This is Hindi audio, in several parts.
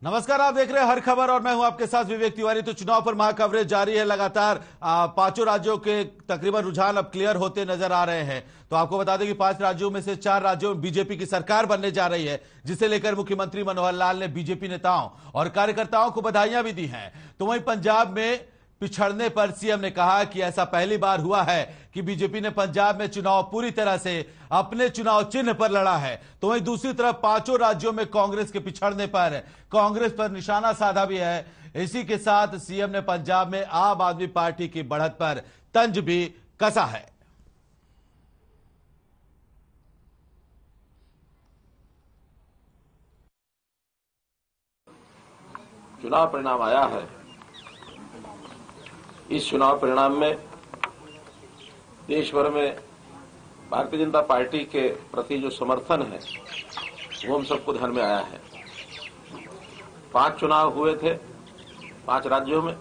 नमस्कार, आप देख रहे हैं हर खबर और मैं हूं आपके साथ विवेक तिवारी। तो चुनाव पर महा कवरेज जारी है लगातार। पांचों राज्यों के तकरीबन रुझान अब क्लियर होते नजर आ रहे हैं। तो आपको बता दें कि 5 राज्यों में से 4 राज्यों में बीजेपी की सरकार बनने जा रही है, जिसे लेकर मुख्यमंत्री मनोहर लाल ने बीजेपी नेताओं और कार्यकर्ताओं को बधाइयां भी दी हैं। तो वहीं पंजाब में पिछड़ने पर सीएम ने कहा कि ऐसा पहली बार हुआ है कि बीजेपी ने पंजाब में चुनाव पूरी तरह से अपने चुनाव चिन्ह पर लड़ा है। तो वहीं दूसरी तरफ पांचों राज्यों में कांग्रेस के पिछड़ने पर कांग्रेस पर निशाना साधा भी है। इसी के साथ सीएम ने पंजाब में आम आदमी पार्टी की बढ़त पर तंज भी कसा है। चुनाव परिणाम आया है। इस चुनाव परिणाम में देश भर में भारतीय जनता पार्टी के प्रति जो समर्थन है वो हम सबको ध्यान में आया है। 5 चुनाव हुए थे 5 राज्यों में,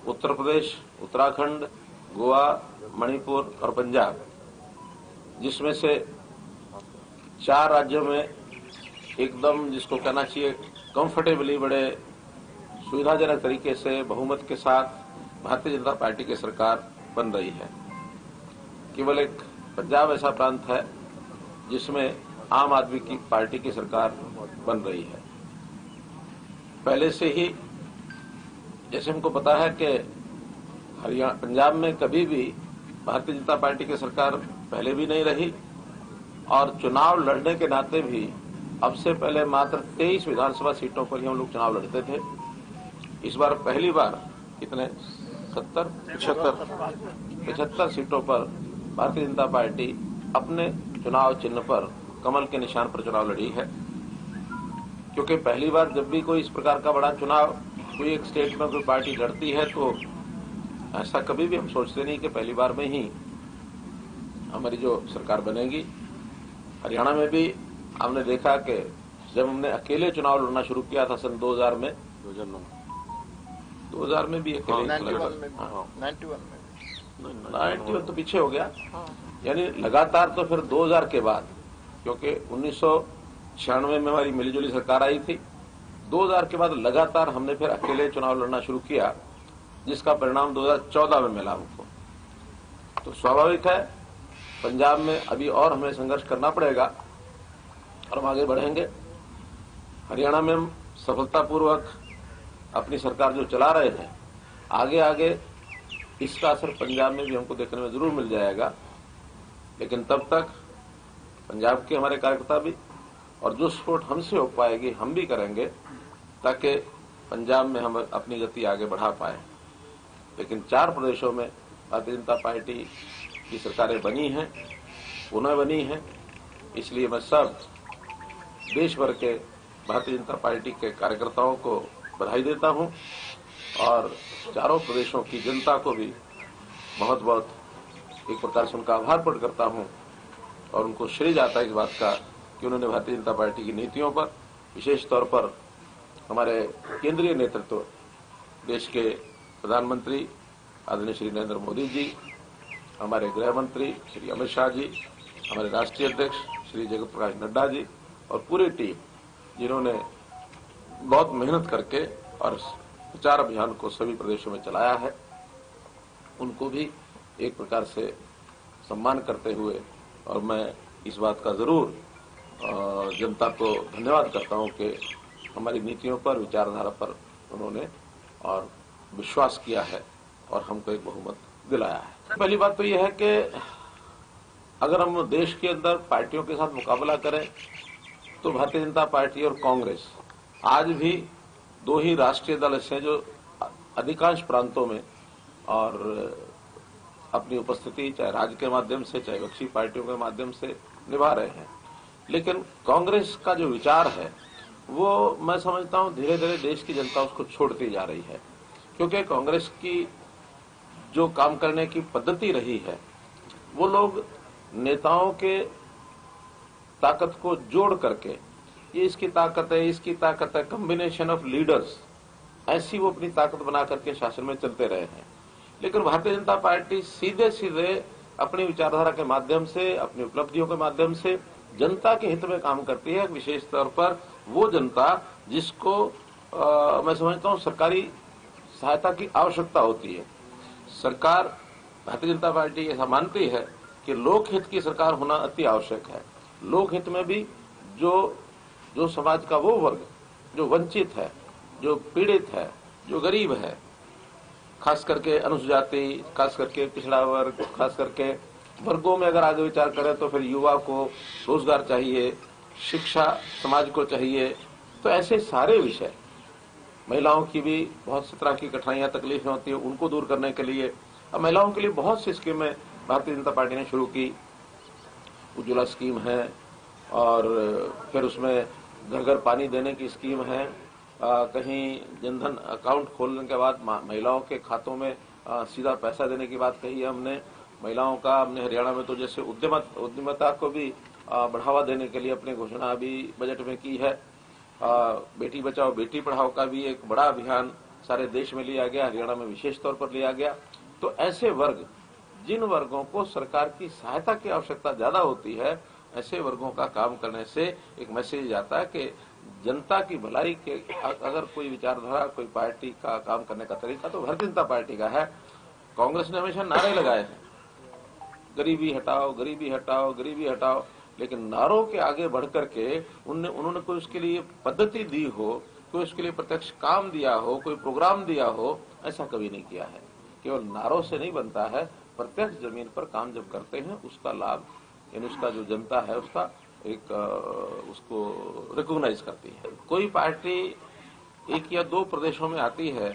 उत्तर प्रदेश, उत्तराखंड, गोवा, मणिपुर और पंजाब, जिसमें से 4 राज्यों में एकदम जिसको कहना चाहिए कंफर्टेबली, बड़े सुविधाजनक तरीके से बहुमत के साथ भारतीय जनता पार्टी की सरकार बन रही है। केवल एक पंजाब ऐसा प्रांत है जिसमें आम आदमी की पार्टी की सरकार बन रही है। पहले से ही जैसे हमको पता है कि हरियाणा, पंजाब में कभी भी भारतीय जनता पार्टी की सरकार पहले भी नहीं रही और चुनाव लड़ने के नाते भी अब से पहले मात्र 23 विधानसभा सीटों पर ही हम लोग चुनाव लड़ते थे। इस बार पहली बार कितने 75 सीटों पर भारतीय जनता पार्टी अपने चुनाव चिन्ह पर कमल के निशान पर चुनाव लड़ी है। क्योंकि पहली बार जब भी कोई इस प्रकार का बड़ा चुनाव कोई एक स्टेट में कोई पार्टी लड़ती है तो ऐसा कभी भी हम सोचते नहीं कि पहली बार में ही हमारी जो सरकार बनेगी। हरियाणा में भी हमने देखा कि जब हमने अकेले चुनाव लड़ना शुरू किया था सन 2000 में, 2000 में भी अकेले, 91 तो पीछे हो गया। यानी लगातार तो फिर 2000 के बाद, क्योंकि 1996 में हमारी मिलीजुली सरकार आई थी, 2000 के बाद लगातार हमने फिर अकेले चुनाव लड़ना शुरू किया, जिसका परिणाम 2014 में मिला हमको। तो स्वाभाविक है पंजाब में अभी और हमें संघर्ष करना पड़ेगा और हम आगे बढ़ेंगे। हरियाणा में हम सफलतापूर्वक अपनी सरकार जो चला रहे हैं, आगे आगे इसका असर पंजाब में भी हमको देखने में जरूर मिल जाएगा। लेकिन तब तक पंजाब के हमारे कार्यकर्ता भी और जो सपोर्ट हमसे हो पाएगी हम भी करेंगे, ताकि पंजाब में हम अपनी गति आगे बढ़ा पाए। लेकिन 4 प्रदेशों में भारतीय जनता पार्टी की सरकारें बनी हैं, पुनः बनी हैं, इसलिए मैं सब देश भर के भारतीय जनता पार्टी के कार्यकर्ताओं को बधाई देता हूं और चारों प्रदेशों की जनता को भी बहुत बहुत एक प्रकार से उनका आभार प्रकट करता हूं और उनको श्रेय जाता है इस बात का कि उन्होंने भारतीय जनता पार्टी की नीतियों पर, विशेष तौर पर हमारे केंद्रीय नेतृत्व, देश के प्रधानमंत्री आदरणीय श्री नरेंद्र मोदी जी, हमारे गृह मंत्री श्री अमित शाह जी, हमारे राष्ट्रीय अध्यक्ष श्री जगत प्रकाश नड्डा जी और पूरी टीम, जिन्होंने बहुत मेहनत करके और प्रचार अभियान को सभी प्रदेशों में चलाया है, उनको भी एक प्रकार से सम्मान करते हुए और मैं इस बात का जरूर जनता को धन्यवाद करता हूं कि हमारी नीतियों पर, विचारधारा पर उन्होंने और विश्वास किया है और हमको एक बहुमत दिलाया है। पहली बात तो यह है कि अगर हम देश के अंदर पार्टियों के साथ मुकाबला करें तो भारतीय जनता पार्टी और कांग्रेस आज भी 2 ही राष्ट्रीय दल ऐसे जो अधिकांश प्रांतों में और अपनी उपस्थिति चाहे राज्य के माध्यम से चाहे विपक्षी पार्टियों के माध्यम से निभा रहे हैं। लेकिन कांग्रेस का जो विचार है वो मैं समझता हूं धीरे धीरे देश की जनता उसको छोड़ती जा रही है, क्योंकि कांग्रेस की जो काम करने की पद्धति रही है वो लोग नेताओं के ताकत को जोड़ करके, ये इसकी ताकत है, इसकी ताकत है, कॉम्बिनेशन ऑफ लीडर्स, ऐसी वो अपनी ताकत बना करके शासन में चलते रहे हैं। लेकिन भारतीय जनता पार्टी सीधे सीधे अपनी विचारधारा के माध्यम से, अपनी उपलब्धियों के माध्यम से जनता के हित में काम करती है, विशेष तौर पर वो जनता जिसको मैं समझता हूं सरकारी सहायता की आवश्यकता होती है। सरकार, भारतीय जनता पार्टी ऐसा मानती है कि लोकहित की सरकार होना अति आवश्यक है। लोकहित में भी जो समाज का वो वर्ग जो वंचित है, जो पीड़ित है, जो गरीब है, खास करके अनुसूचित जाति, खास करके पिछड़ा वर्ग, खास करके वर्गों में अगर आगे विचार करें तो फिर युवा को रोजगार चाहिए, शिक्षा समाज को चाहिए, तो ऐसे सारे विषय, महिलाओं की भी बहुत सी तरह की कठिनाइयां तकलीफें होती है, उनको दूर करने के लिए अब महिलाओं के लिए बहुत सी स्कीमें भारतीय जनता पार्टी ने शुरू की। उज्ज्वला स्कीम है और फिर उसमें घर घर पानी देने की स्कीम है। कहीं जनधन अकाउंट खोलने के बाद महिलाओं के खातों में सीधा पैसा देने की बात कही है हमने। महिलाओं का हमने हरियाणा में तो जैसे उद्यमिता को भी बढ़ावा देने के लिए अपनी घोषणा अभी बजट में की है। बेटी बचाओ बेटी पढ़ाओ का भी एक बड़ा अभियान सारे देश में लिया गया, हरियाणा में विशेष तौर पर लिया गया। तो ऐसे वर्ग, जिन वर्गों को सरकार की सहायता की आवश्यकता ज्यादा होती है, ऐसे वर्गों का काम करने से एक मैसेज आता है कि जनता की भलाई के अगर कोई विचारधारा, कोई पार्टी का काम करने का तरीका तो भारतीय जनता पार्टी का है। कांग्रेस ने हमेशा नारे लगाए हैं, गरीबी हटाओ, गरीबी हटाओ, गरीबी हटाओ, लेकिन नारों के आगे बढ़ करके उन्होंने कोई उसके लिए पद्धति दी हो, कोई उसके लिए प्रत्यक्ष काम दिया हो, कोई प्रोग्राम दिया हो, ऐसा कभी नहीं किया है। केवल नारों से नहीं बनता है, प्रत्यक्ष जमीन पर काम जब करते हैं उसका लाभ, यानी उसका जो जनता है उसका एक उसको रिकॉग्नाइज करती है। कोई पार्टी एक या दो प्रदेशों में आती है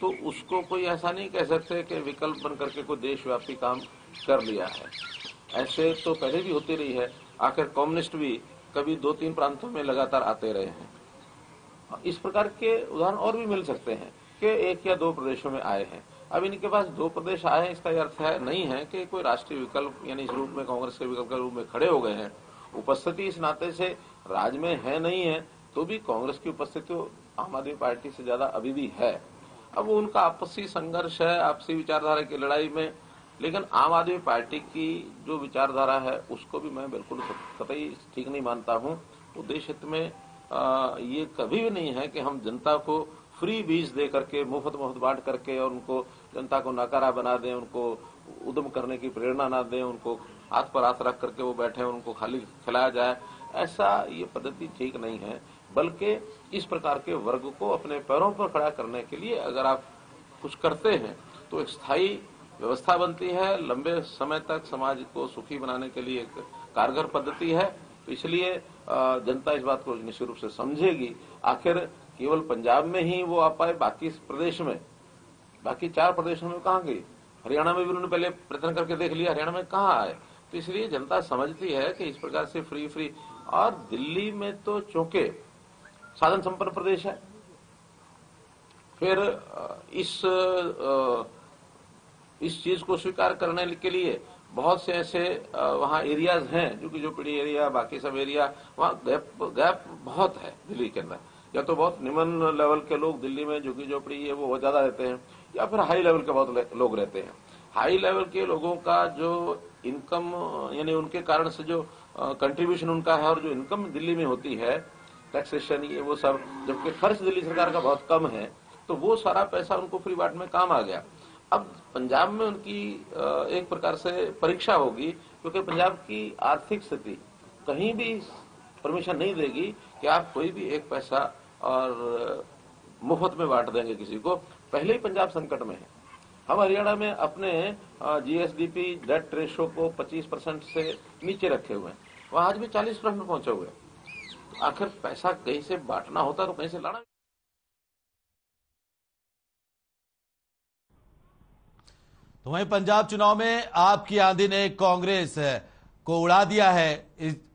तो उसको कोई ऐसा नहीं कह सकते कि विकल्प बन करके कोई देशव्यापी काम कर लिया है। ऐसे तो पहले भी होती रही है। आखिर कम्युनिस्ट भी कभी 2-3 प्रांतों में लगातार आते रहे हैं। इस प्रकार के उदाहरण और भी मिल सकते हैं कि एक या दो प्रदेशों में आए हैं। अब इनके पास 2 प्रदेश आए हैं, इसका अर्थ नहीं है कि कोई राष्ट्रीय विकल्प यानी इस रूप में कांग्रेस के विकल्प के रूप में खड़े हो गए हैं। उपस्थिति इस नाते से राज्य में है नहीं है, तो भी कांग्रेस की उपस्थिति आम आदमी पार्टी से ज्यादा अभी भी है। अब उनका आपसी संघर्ष है, आपसी विचारधारा की लड़ाई में, लेकिन आम आदमी पार्टी की जो विचारधारा है उसको भी मैं बिल्कुल कतई ठीक नहीं मानता हूं। तो देश हित में ये कभी भी नहीं है कि हम जनता को फ्री बीज दे करके, मुफ्त बांट करके और उनको जनता को नाकारा बना दें, उनको उद्यम करने की प्रेरणा ना दें, उनको हाथ पर हाथ रख करके वो बैठे, उनको खाली खिलाया जाए। ऐसा ये पद्धति ठीक नहीं है। बल्कि इस प्रकार के वर्ग को अपने पैरों पर खड़ा करने के लिए अगर आप कुछ करते हैं तो एक स्थायी व्यवस्था बनती है, लंबे समय तक समाज को सुखी बनाने के लिए एक कारगर पद्धति है। तो इसलिए जनता इस बात को निश्चित रूप से समझेगी। आखिर केवल पंजाब में ही वो आ पाए, बाकी प्रदेश में, बाकी 4 प्रदेशों में कहां गई? हरियाणा में भी उन्होंने पहले प्रयत्न करके देख लिया, हरियाणा में कहां आए? तो इसलिए जनता समझती है कि इस प्रकार से फ्री और दिल्ली में तो चूंकि साधन संपन्न प्रदेश है, फिर इस चीज को स्वीकार करने के लिए बहुत से ऐसे वहां एरियाज हैं, जो कि झोपड़ी एरिया, बाकी सब एरिया, वहां गैप बहुत है दिल्ली के अंदर। या तो बहुत निम्न लेवल के लोग दिल्ली में झुग्गी झोपड़ी है वो ज्यादा रहते हैं, या फिर हाई लेवल के बहुत लोग रहते हैं। हाई लेवल के लोगों का जो इनकम, यानी उनके कारण से जो कंट्रीब्यूशन उनका है और जो इनकम दिल्ली में होती है, टैक्सेशन ये वो सब, जबकि खर्च दिल्ली सरकार का बहुत कम है, तो वो सारा पैसा उनको फ्री बांट में काम आ गया। अब पंजाब में उनकी एक प्रकार से परीक्षा होगी, क्योंकि पंजाब की आर्थिक स्थिति कहीं भी परमिशन नहीं देगी कि आप कोई भी एक पैसा और मुफ्त में बांट देंगे किसी को। पहले ही पंजाब संकट में है। हम हरियाणा में अपने जीएसडीपी डेट रेशो को 25% से नीचे रखे हुए हैं, वहां आज भी 40% पहुंचे हुए। तो आखिर पैसा कहीं से बांटना होता तो कहीं से लाना। तो वहीं पंजाब चुनाव में आपकी आंधी ने कांग्रेस को उड़ा दिया है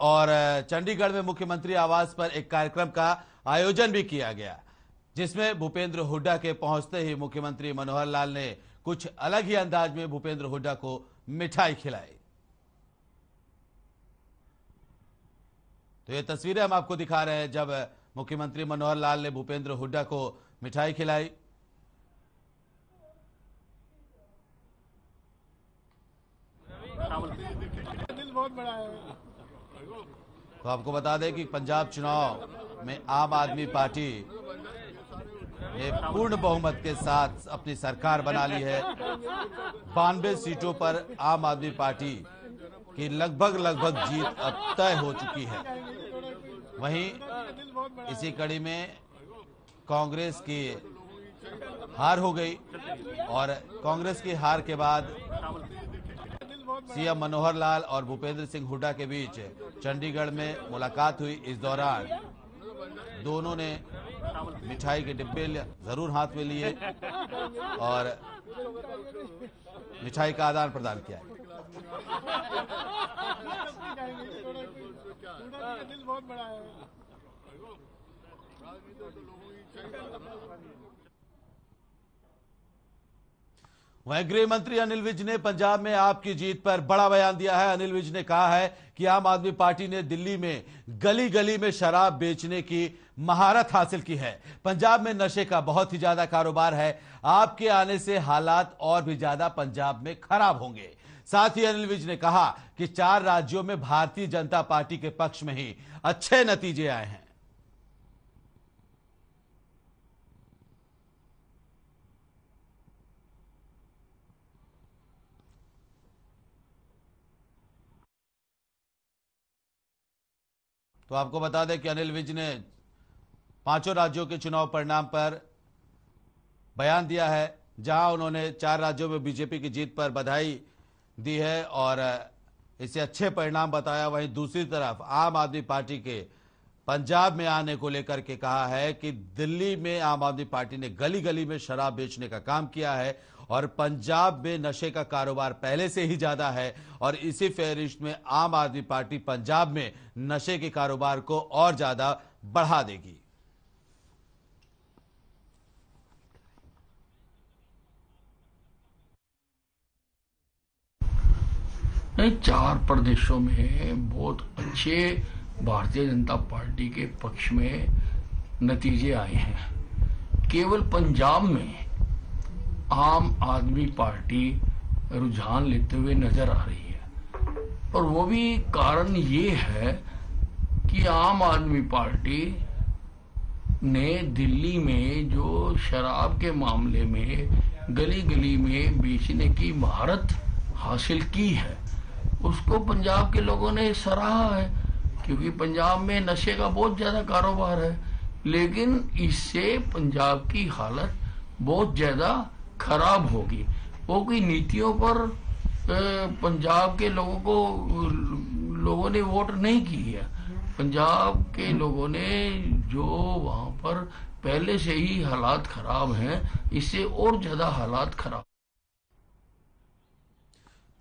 और चंडीगढ़ में मुख्यमंत्री आवास पर एक कार्यक्रम का आयोजन भी किया गया, जिसमें भूपेंद्र हुड्डा के पहुंचते ही मुख्यमंत्री मनोहर लाल ने कुछ अलग ही अंदाज में भूपेंद्र हुड्डा को मिठाई खिलाई। तो ये तस्वीरें हम आपको दिखा रहे हैं जब मुख्यमंत्री मनोहर लाल ने भूपेंद्र हुड्डा को मिठाई खिलाई। दिल बहुत बड़ा है। तो आपको बता दें कि पंजाब चुनाव में आम आदमी पार्टी ने पूर्ण बहुमत के साथ अपनी सरकार बना ली है। 92 सीटों पर आम आदमी पार्टी की लगभग जीत अब तय हो चुकी है। वहीं इसी कड़ी में कांग्रेस की हार हो गई और कांग्रेस की हार के बाद सीएम मनोहर लाल और भूपेंद्र सिंह हुड्डा के बीच चंडीगढ़ में मुलाकात हुई। इस दौरान दोनों ने मिठाई के डिब्बे जरूर हाथ में लिए और मिठाई का आदान प्रदान किया। दिल बहुत बड़ा है। वहीं गृह मंत्री अनिल विज ने पंजाब में आपकी जीत पर बड़ा बयान दिया है। अनिल विज ने कहा है कि आम आदमी पार्टी ने दिल्ली में गली गली में शराब बेचने की महारत हासिल की है। पंजाब में नशे का बहुत ही ज्यादा कारोबार है। आपके आने से हालात और भी ज्यादा पंजाब में खराब होंगे। साथ ही अनिल विज ने कहा कि 4 राज्यों में भारतीय जनता पार्टी के पक्ष में ही अच्छे नतीजे आए हैं। तो आपको बता दें कि अनिल विज ने 5 राज्यों के चुनाव परिणाम पर बयान दिया है, जहां उन्होंने 4 राज्यों में बीजेपी की जीत पर बधाई दी है और इसे अच्छे परिणाम बताया। वहीं दूसरी तरफ आम आदमी पार्टी के पंजाब में आने को लेकर के कहा है कि दिल्ली में आम आदमी पार्टी ने गली गली में शराब बेचने का काम किया है और पंजाब में नशे का कारोबार पहले से ही ज्यादा है और इसी फेहरिस्त में आम आदमी पार्टी पंजाब में नशे के कारोबार को और ज्यादा बढ़ा देगी। नहीं, 4 प्रदेशों में बहुत अच्छे भारतीय जनता पार्टी के पक्ष में नतीजे आए हैं। केवल पंजाब में आम आदमी पार्टी रुझान लेते हुए नजर आ रही है और वो भी कारण ये है कि आम आदमी पार्टी ने दिल्ली में जो शराब के मामले में गली गली में बेचने की महारत हासिल की है, उसको पंजाब के लोगों ने सराहा है, क्योंकि पंजाब में नशे का बहुत ज्यादा कारोबार है। लेकिन इससे पंजाब की हालत बहुत ज्यादा खराब होगी। वो कोई नीतियों पर पंजाब के लोगों ने वोट नहीं की है। पंजाब के लोगों ने जो वहां पर पहले से ही हालात खराब हैं, इससे और ज्यादा हालात खराब।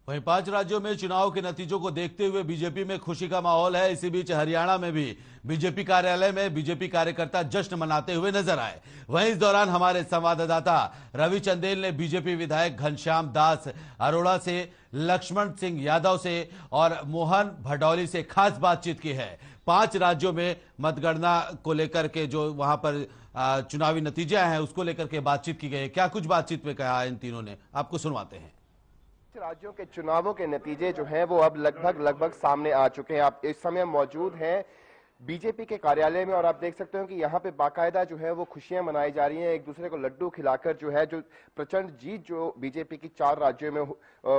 वहीं 5 राज्यों में चुनाव के नतीजों को देखते हुए बीजेपी में खुशी का माहौल है। इसी बीच हरियाणा में भी बीजेपी कार्यालय में बीजेपी कार्यकर्ता जश्न मनाते हुए नजर आए। वहीं इस दौरान हमारे संवाददाता रवि चंदेल ने बीजेपी विधायक घनश्याम दास अरोड़ा से, लक्ष्मण सिंह यादव से और मोहन भडौली से खास बातचीत की है। 5 राज्यों में मतगणना को लेकर के जो वहां पर चुनावी नतीजे आए हैं उसको लेकर के बातचीत की गई है। क्या कुछ बातचीत में कहा इन तीनों ने, आपको सुनवाते हैं। राज्यों के चुनावों के नतीजे जो हैं वो अब लगभग सामने आ चुके हैं। आप इस समय मौजूद हैं बीजेपी के कार्यालय में और आप देख सकते हो कि यहाँ पे बाकायदा जो है वो खुशियां मनाई जा रही हैं। एक दूसरे को लड्डू खिलाकर जो है जो प्रचंड जीत जो बीजेपी की 4 राज्यों में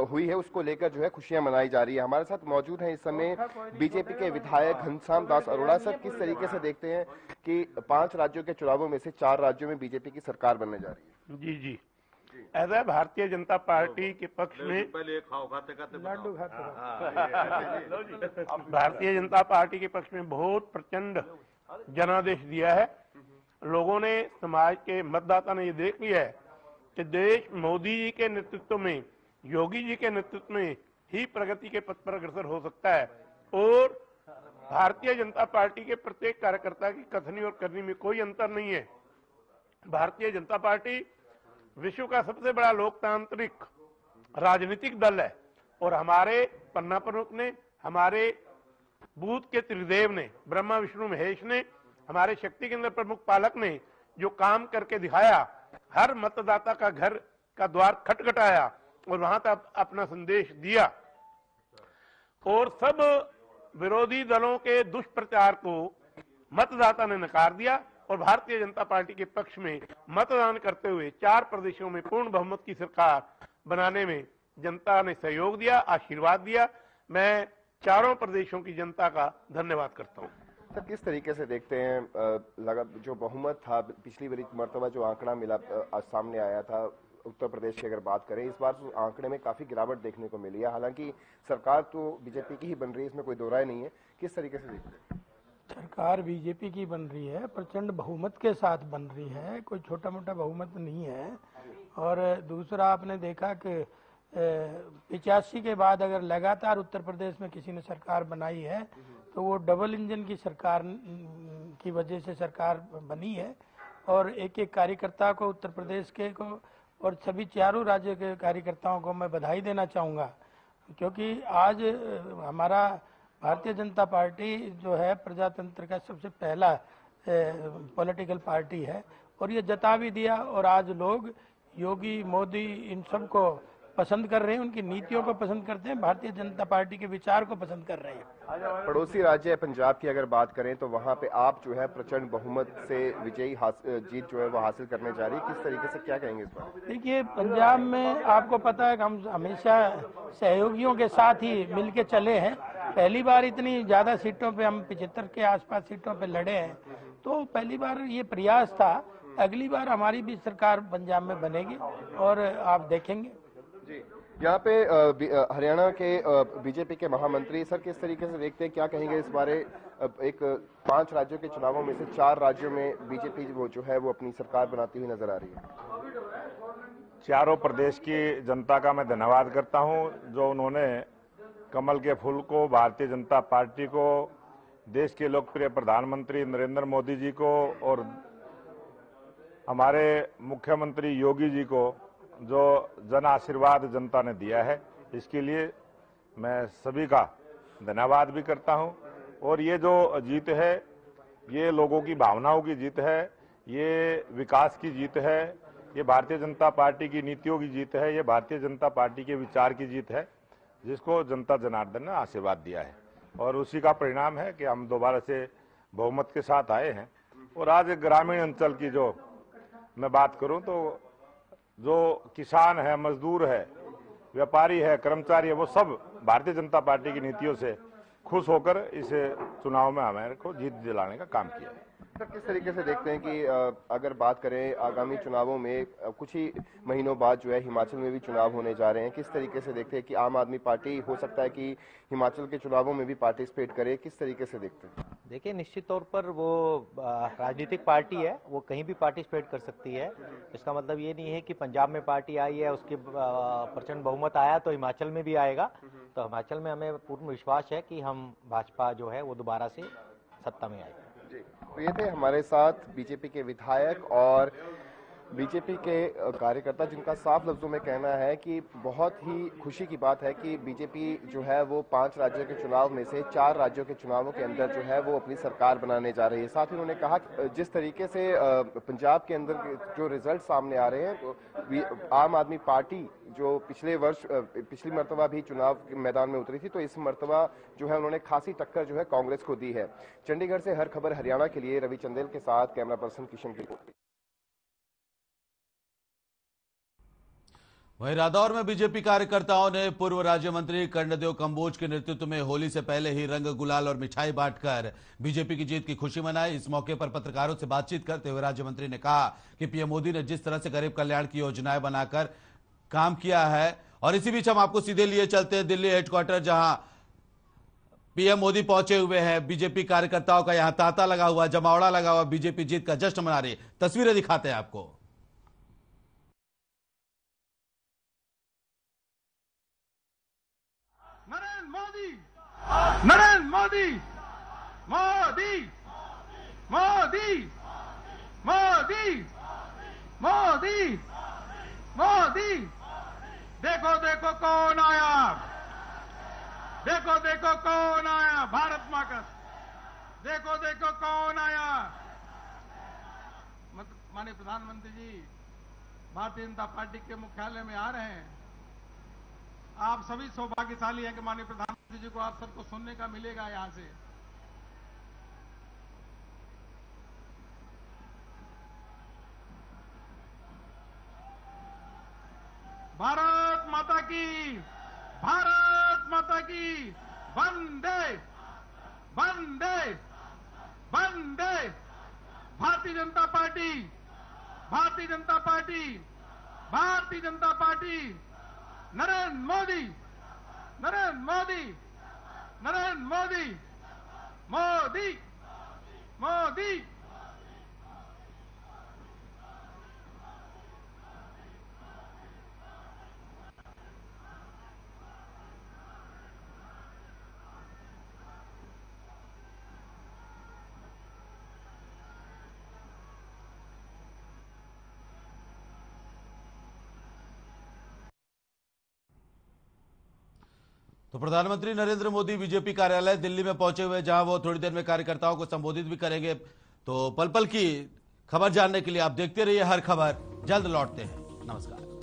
हुई है उसको लेकर जो है खुशियां मनाई जा रही है। हमारे साथ मौजूद हैं इस समय बीजेपी के विधायक घनश्याम दास अरोड़ा। सर, किस तरीके से देखते हैं कि 5 राज्यों के चुनावों में से 4 राज्यों में बीजेपी की सरकार बनने जा रही है? जी, ऐसा भारतीय जनता पार्टी के पक्ष में भारतीय जनता पार्टी के पक्ष में बहुत प्रचंड जनादेश दिया है। लोगों ने, समाज के मतदाता ने ये देख लिया है कि देश मोदी जी के नेतृत्व में, योगी जी के नेतृत्व में ही प्रगति के पथ पर अग्रसर हो सकता है और भारतीय जनता पार्टी के प्रत्येक कार्यकर्ता की कथनी और करनी में कोई अंतर नहीं है। भारतीय जनता पार्टी विश्व का सबसे बड़ा लोकतांत्रिक राजनीतिक दल है और हमारे पन्ना प्रमुख ने, हमारे बूथ के त्रिदेव ने, ब्रह्मा विष्णु महेश ने, हमारे शक्ति केंद्र प्रमुख पालक ने जो काम करके दिखाया, हर मतदाता का घर का द्वार खटखटाया और वहां तक अपना संदेश दिया और सब विरोधी दलों के दुष्प्रचार को मतदाता ने नकार दिया और भारतीय जनता पार्टी के पक्ष में मतदान करते हुए 4 प्रदेशों में पूर्ण बहुमत की सरकार बनाने में जनता ने सहयोग दिया, आशीर्वाद दिया। मैं चारों प्रदेशों की जनता का धन्यवाद करता हूं। सर, किस तरीके से देखते हैं लगा जो बहुमत था पिछली बारी मरतबा जो आंकड़ा मिला सामने आया था उत्तर प्रदेश की अगर बात करें, इस बार तो आंकड़े में काफी गिरावट देखने को मिली है। हालांकि सरकार तो बीजेपी की ही बन रही है, इसमें कोई दो राय नहीं है। किस तरीके से देखते हैं? सरकार बीजेपी की बन रही है, प्रचंड बहुमत के साथ बन रही है, कोई छोटा मोटा बहुमत नहीं है। और दूसरा आपने देखा कि 85 के बाद अगर लगातार उत्तर प्रदेश में किसी ने सरकार बनाई है तो वो डबल इंजन की सरकार की वजह से सरकार बनी है। और एक एक कार्यकर्ता को उत्तर प्रदेश के को और सभी चारों राज्यों के कार्यकर्ताओं को मैं बधाई देना चाहूँगा, क्योंकि आज हमारा भारतीय जनता पार्टी जो है प्रजातंत्र का सबसे पहला पॉलिटिकल पार्टी है और ये जता भी दिया। और आज लोग योगी, मोदी इन सब को पसंद कर रहे हैं, उनकी नीतियों को पसंद करते हैं, भारतीय जनता पार्टी के विचार को पसंद कर रहे हैं। पड़ोसी राज्य पंजाब की अगर बात करें तो वहां पे आप जो है प्रचंड बहुमत से विजयी जीत जो है वो हासिल करने जा रही है, किस तरीके से क्या कहेंगे इस बार? देखिए, पंजाब में आपको पता है कि हम हमेशा सहयोगियों के साथ ही मिलके चले हैं। पहली बार इतनी ज्यादा सीटों पे हम 75 के आसपास सीटों पे लड़े हैं, तो पहली बार ये प्रयास था। अगली बार हमारी भी सरकार पंजाब में बनेगी और आप देखेंगे। जी, यहाँ पे हरियाणा के बीजेपी के महामंत्री सर किस तरीके से देखते हैं, क्या कहेंगे इस बारे? एक 5 राज्यों के चुनावों में से 4 राज्यों में बीजेपी वो जो है वो अपनी सरकार बनाती हुई नजर आ रही है। चारों प्रदेश की जनता का मैं धन्यवाद करता हूं, जो उन्होंने कमल के फूल को, भारतीय जनता पार्टी को, देश के लोकप्रिय प्रधानमंत्री नरेंद्र मोदी जी को और हमारे मुख्यमंत्री योगी जी को जो जन आशीर्वाद जनता ने दिया है, इसके लिए मैं सभी का धन्यवाद भी करता हूं। और ये जो जीत है, ये लोगों की भावनाओं की जीत है, ये विकास की जीत है, ये भारतीय जनता पार्टी की नीतियों की जीत है, ये भारतीय जनता पार्टी के विचार की जीत है, जिसको जनता जनार्दन ने आशीर्वाद दिया है। और उसी का परिणाम है कि हम दोबारा से बहुमत के साथ आए हैं। और आज ग्रामीण अंचल की जो मैं बात करूं तो जो किसान है, मजदूर है, व्यापारी है, कर्मचारी है, वो सब भारतीय जनता पार्टी की नीतियों से खुश होकर इस चुनाव में हमारे को जीत दिलाने का काम किया है। सर, किस तरीके से देखते हैं कि अगर बात करें आगामी चुनावों में कुछ ही महीनों बाद जो है हिमाचल में भी चुनाव होने जा रहे हैं, किस तरीके से देखते हैं कि आम आदमी पार्टी हो सकता है कि हिमाचल के चुनावों में भी पार्टिसिपेट करे, किस तरीके से देखते हैं? देखिए, निश्चित तौर पर वो राजनीतिक पार्टी है, वो कहीं भी पार्टिसिपेट कर सकती है। इसका मतलब ये नहीं है कि पंजाब में पार्टी आई है, उसके प्रचंड बहुमत आया तो हिमाचल में भी आएगा। तो हिमाचल में हमें पूर्ण विश्वास है कि हम भाजपा जो है वो दोबारा से सत्ता में आएगा। तो ये थे हमारे साथ बीजेपी के विधायक और बीजेपी के कार्यकर्ता, जिनका साफ लफ्जों में कहना है कि बहुत ही खुशी की बात है कि बीजेपी जो है वो 5 राज्यों के चुनाव में से 4 राज्यों के चुनावों के अंदर जो है वो अपनी सरकार बनाने जा रही है। साथ ही उन्होंने कहा कि जिस तरीके से पंजाब के अंदर जो रिजल्ट सामने आ रहे हैं, तो आम आदमी पार्टी जो पिछली मरतबा भी चुनाव के मैदान में उतरी थी, तो इस मरतबा जो है उन्होंने खासी टक्कर जो है कांग्रेस को दी है। चंडीगढ़ से हर खबर हरियाणा के लिए रवि चंदेल के साथ कैमरा पर्सन किशन की रिपोर्ट। वहीं रादौर में बीजेपी कार्यकर्ताओं ने पूर्व राज्य मंत्री कर्णदेव कंबोज के नेतृत्व में होली से पहले ही रंग गुलाल और मिठाई बांटकर बीजेपी की जीत की खुशी मनाई। इस मौके पर पत्रकारों से बातचीत करते हुए राज्य मंत्री ने कहा कि पीएम मोदी ने जिस तरह से गरीब कल्याण की योजनाएं बनाकर काम किया है। और इसी बीच हम आपको सीधे लिए चलते हैं दिल्ली हेडक्वार्टर, जहां पीएम मोदी पहुंचे हुए हैं। बीजेपी कार्यकर्ताओं का यहां तांता लगा हुआ, जमावड़ा लगा हुआ, बीजेपी जीत का जश्न मना रही है। तस्वीरें दिखाते हैं आपको। नरेंद्र मोदी, मोदी, मोदी, मोदी, मोदी, मोदी। देखो देखो कौन आया, देखो देखो कौन आया, भारत मां का देखो देखो कौन आया। माननीय प्रधानमंत्री जी भारतीय जनता पार्टी के मुख्यालय में आ रहे हैं। आप सभी सौभाग्यशाली हैं कि माननीय प्रधानमंत्री जी को आप सबको सुनने का मिलेगा यहां से। भारत माता की, भारत माता की, वंदे वंदे वंदे। Bharatiya Janata party, Bharatiya Janata party, Bharatiya Janata party, Narendra Modi, Narendra Modi, Narendra Modi, Modi Modi. तो प्रधानमंत्री नरेंद्र मोदी बीजेपी कार्यालय दिल्ली में पहुंचे हुए, जहां वो थोड़ी देर में कार्यकर्ताओं को संबोधित भी करेंगे। तो पल पल की खबर जानने के लिए आप देखते रहिए हर खबर। जल्द लौटते हैं। नमस्कार।